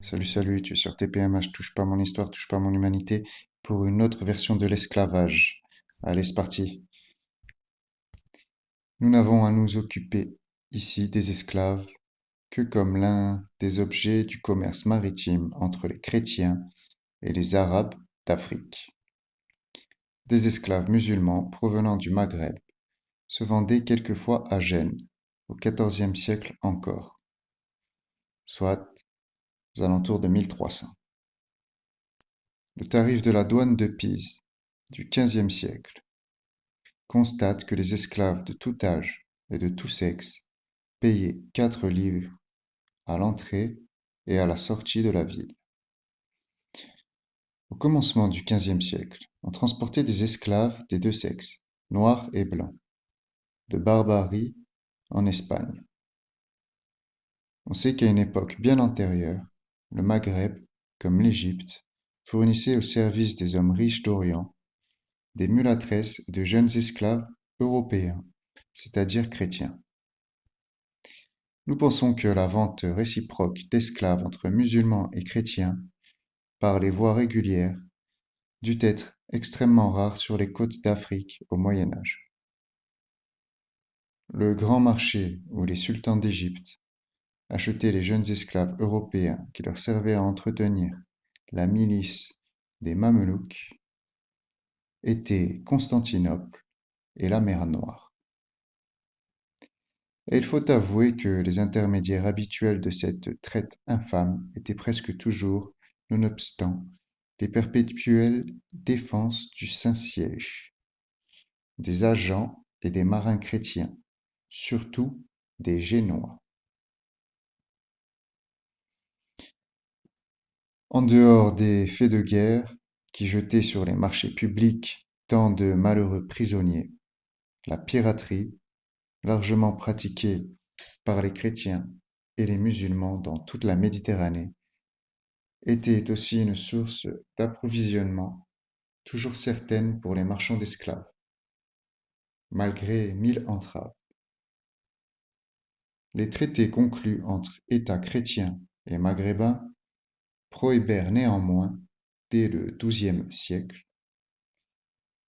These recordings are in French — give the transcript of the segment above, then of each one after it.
Salut, salut, tu es sur TPMH, touche pas mon histoire, touche pas mon humanité, pour une autre version de l'esclavage. Allez, c'est parti. Nous n'avons à nous occuper ici des esclaves que comme l'un des objets du commerce maritime entre les chrétiens et les Arabes d'Afrique. Des esclaves musulmans provenant du Maghreb se vendaient quelquefois à Gênes, au XIVe siècle encore, soit aux alentours de 1300. Le tarif de la douane de Pise du XVe siècle constate que les esclaves de tout âge et de tout sexe payaient 4 livres à l'entrée et à la sortie de la ville. Au commencement du XVe siècle, on transportait des esclaves des deux sexes, noirs et blancs, de Barbarie en Espagne. On sait qu'à une époque bien antérieure, le Maghreb, comme l'Égypte, fournissait au service des hommes riches d'Orient des mulâtresses et de jeunes esclaves européens, c'est-à-dire chrétiens. Nous pensons que la vente réciproque d'esclaves entre musulmans et chrétiens, par les voies régulières, dut être extrêmement rare sur les côtes d'Afrique au Moyen Âge. Le grand marché où les sultans d'Égypte achetaient les jeunes esclaves européens qui leur servaient à entretenir la milice des Mamelouks était Constantinople et la mer Noire. Et il faut avouer que les intermédiaires habituels de cette traite infâme étaient presque toujours, nonobstant, les perpétuelles défenses du Saint-Siège, des agents et des marins chrétiens, surtout des Génois. En dehors des faits de guerre qui jetaient sur les marchés publics tant de malheureux prisonniers, la piraterie, largement pratiquée par les chrétiens et les musulmans dans toute la Méditerranée, était aussi une source d'approvisionnement toujours certaine pour les marchands d'esclaves, malgré 1000 entraves. Les traités conclus entre États chrétiens et maghrébins prohibèrent néanmoins, dès le XIIe siècle,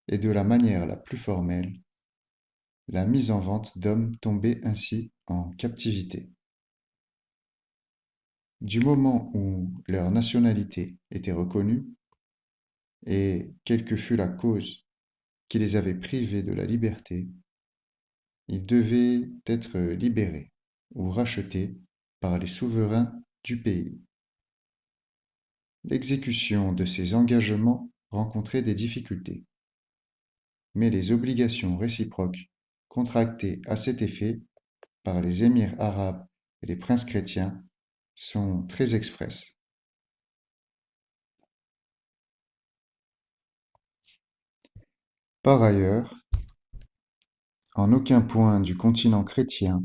et de la manière la plus formelle, la mise en vente d'hommes tombés ainsi en captivité. Du moment où leur nationalité était reconnue, et quelle que fût la cause qui les avait privés de la liberté, ils devaient être libérés ou rachetés par les souverains du pays. L'exécution de ces engagements rencontrait des difficultés, mais les obligations réciproques contractées à cet effet par les émirs arabes et les princes chrétiens sont très expresses. Par ailleurs, en aucun point du continent chrétien,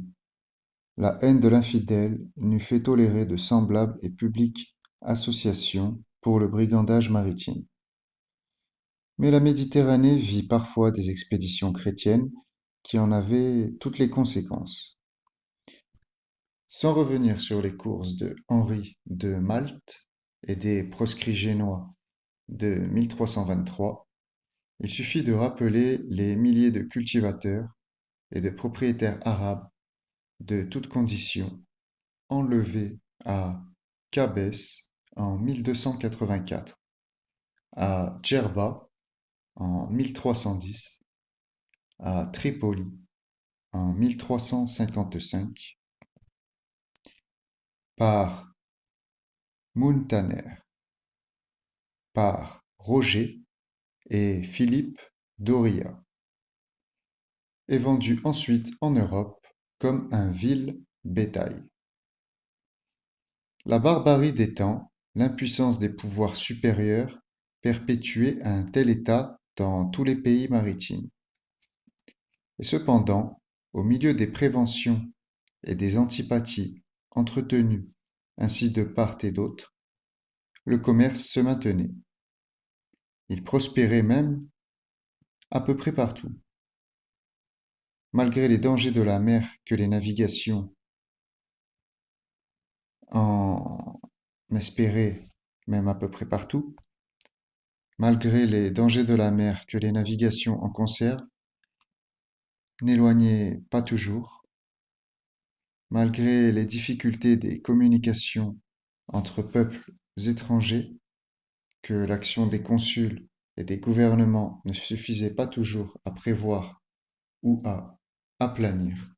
la haine de l'infidèle n'eût fait tolérer de semblables et publiques associations pour le brigandage maritime. Mais la Méditerranée vit parfois des expéditions chrétiennes qui en avaient toutes les conséquences. Sans revenir sur les courses de Henri de Malte et des proscrits génois de 1323, il suffit de rappeler les milliers de cultivateurs et de propriétaires arabes de toutes conditions enlevés à Cabès en 1284, à Djerba en 1310, à Tripoli en 1355 par Muntaner, par Roger et Philippe Doria, et vendu ensuite en Europe comme un vil bétail. La barbarie des temps, l'impuissance des pouvoirs supérieurs perpétuaient un tel état dans tous les pays maritimes. Et cependant, au milieu des préventions et des antipathies entretenues ainsi de part et d'autre, le commerce se maintenait. Il prospérait même à peu près partout. Malgré les dangers de la mer que les navigations en n'espérait même à peu près partout, malgré les dangers de la mer que les navigations en conserve n'éloignaient pas toujours, malgré les difficultés des communications entre peuples étrangers, que l'action des consuls et des gouvernements ne suffisait pas toujours à prévoir ou à aplanir.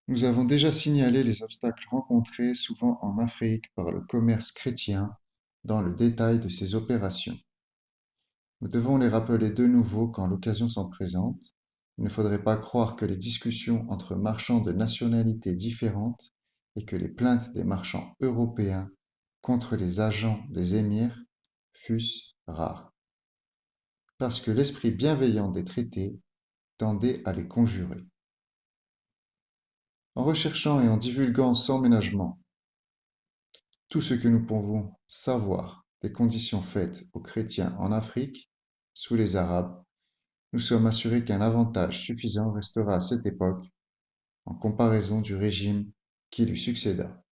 Nous avons déjà signalé les obstacles rencontrés souvent en Afrique par le commerce chrétien dans le détail de ces opérations. Nous devons les rappeler de nouveau quand l'occasion s'en présente. Il ne faudrait pas croire que les discussions entre marchands de nationalités différentes et que les plaintes des marchands européens contre les agents des émirs fussent rares, parce que l'esprit bienveillant des traités tendait à les conjurer. En recherchant et en divulguant sans ménagement tout ce que nous pouvons savoir des conditions faites aux chrétiens en Afrique, sous les Arabes, nous sommes assurés qu'un avantage suffisant restera à cette époque en comparaison du régime qui lui succéda.